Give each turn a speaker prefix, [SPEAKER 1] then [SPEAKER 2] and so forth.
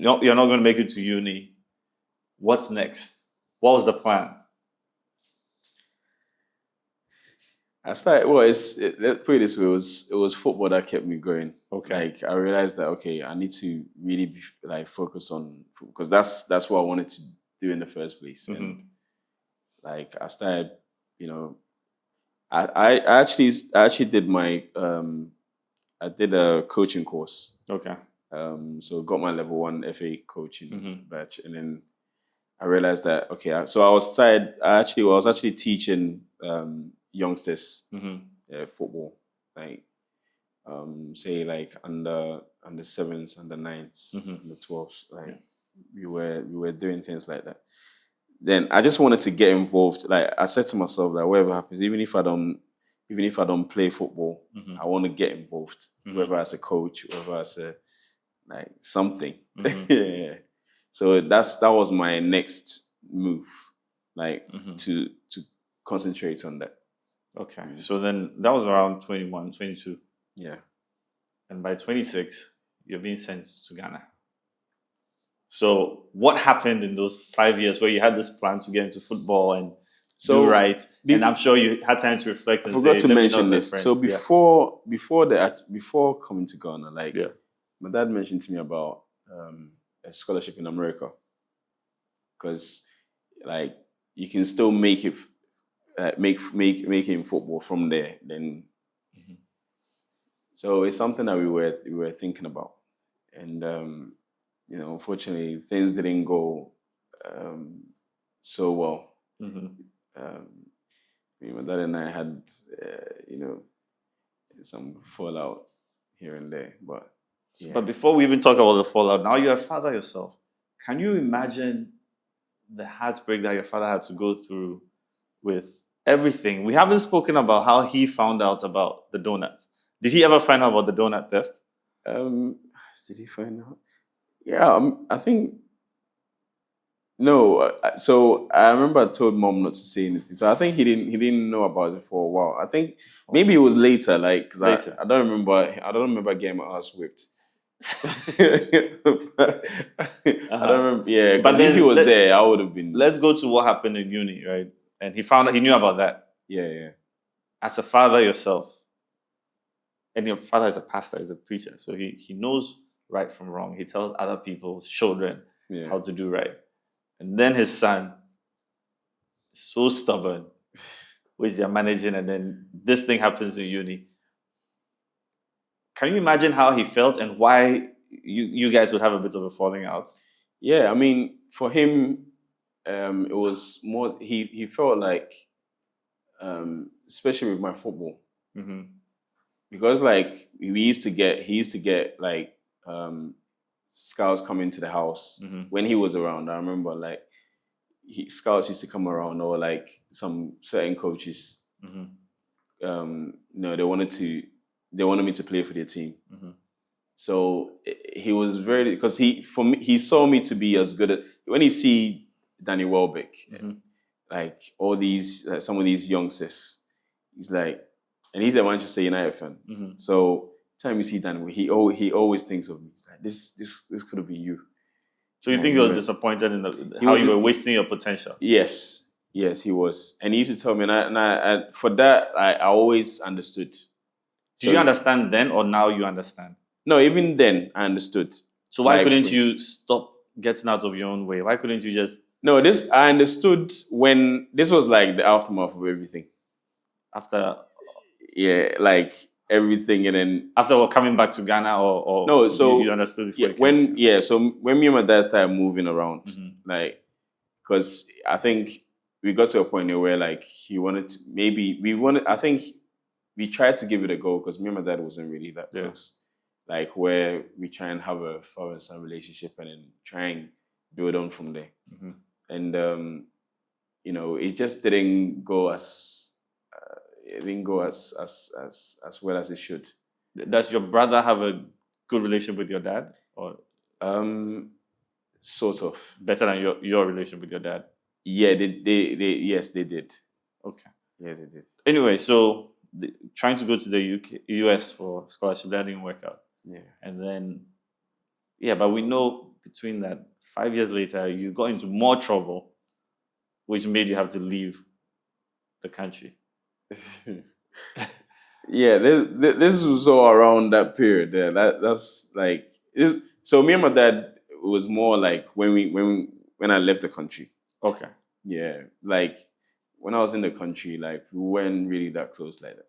[SPEAKER 1] you're not going to make it to uni. What's next? What was the plan?
[SPEAKER 2] I started. Well, let's put it this way: it was football that kept me going.
[SPEAKER 1] Okay.
[SPEAKER 2] Like I realized that I need to really be like focus on, because that's what I wanted to do in the first place.
[SPEAKER 1] Mm-hmm.
[SPEAKER 2] And like I started, I actually did my I did a coaching course.
[SPEAKER 1] Okay.
[SPEAKER 2] So got my level 1 FA coaching batch, and then I realized that so I was actually teaching youngsters football, like say like under 7s, under 9s, under 12s, like we were doing things like that. Then I just wanted to get involved. Like I said to myself that whatever happens, even if I don't play football, I want to get involved, whether as a coach, whether as a like something. Yeah. So that was my next move, like to concentrate on that.
[SPEAKER 1] Okay. So then that was around 21, 22.
[SPEAKER 2] Yeah.
[SPEAKER 1] And by 26, you're being sent to Ghana. So what happened in those 5 years where you had this plan to get into football and do right? And I'm sure you had time to reflect and
[SPEAKER 2] I forgot
[SPEAKER 1] say,
[SPEAKER 2] to mention this. So before coming to Ghana, like my dad mentioned to me about a scholarship in America, because like you can still make it make it in football from there. Then so it's something that we were thinking about, and unfortunately things didn't go so well. My dad and I had some fallout here and there, but. Yeah.
[SPEAKER 1] But before we even talk about the fallout, now you're a father yourself. Can you imagine the heartbreak that your father had to go through with everything? We haven't spoken about how he found out about the donut. Did he ever find out about the donut theft?
[SPEAKER 2] Did he find out? Yeah, I think no. So I remember I told mom not to say anything. So I think he didn't know about it for a while. I think maybe it was later, like because I don't remember getting my ass whipped. I don't remember. Yeah, but if he was there, I would have been.
[SPEAKER 1] Let's go to what happened in uni, right? And he knew about that.
[SPEAKER 2] Yeah.
[SPEAKER 1] As a father yourself, and your father is a pastor, is a preacher, so he knows right from wrong. He tells other people's children how to do right, and then his son is so stubborn, which they're managing, and then this thing happens in uni. Can you imagine how he felt and why you guys would have a bit of a falling out?
[SPEAKER 2] Yeah, I mean, for him, it was more. He felt like, especially with my football, because like he used to get like scouts coming to the house when he was around. I remember like scouts used to come around, or like some certain coaches. They wanted me to play for their team. So he was very, because he saw me to be as good as, when he see Danny Welbeck, like all these some of these youngsters, he's like, and he's a Manchester United fan. So time you see Danny, he always thinks of me. He's like, this could have been you.
[SPEAKER 1] So you think he was disappointed in how you were wasting your potential?
[SPEAKER 2] Yes, he was, and he used to tell me, and I for that I always understood.
[SPEAKER 1] Did you understand then, or now you understand?
[SPEAKER 2] No, even then I understood.
[SPEAKER 1] So why couldn't you stop getting out of your own way? Why couldn't you just...
[SPEAKER 2] No, I understood when this was like the aftermath of everything.
[SPEAKER 1] After...
[SPEAKER 2] Yeah, like everything, and then...
[SPEAKER 1] After we're coming back to Ghana, or
[SPEAKER 2] no, so
[SPEAKER 1] you understood before
[SPEAKER 2] so when me and my dad started moving around, like, because I think we got to a point where like he wanted to, I think we tried to give it a go, because me and my dad wasn't really that close. Like where we try and have a father and son relationship, and then try and build on from there. And it just didn't go as well as it should.
[SPEAKER 1] Does your brother have a good relationship with your dad, or
[SPEAKER 2] sort of
[SPEAKER 1] better than your relationship with your dad?
[SPEAKER 2] Yeah, yes, they did.
[SPEAKER 1] Okay.
[SPEAKER 2] Yeah, they did.
[SPEAKER 1] Anyway, so trying to go to the US for scholarship, that didn't work out.
[SPEAKER 2] Yeah.
[SPEAKER 1] And then Yeah, but we know between that, 5 years later, you got into more trouble, which made you have to leave the country.
[SPEAKER 2] Yeah, this was all around that period there. That's like this. So me and my dad, it was more like when I left the country.
[SPEAKER 1] Okay.
[SPEAKER 2] Yeah, like when I was in the country, like we weren't really that close like that.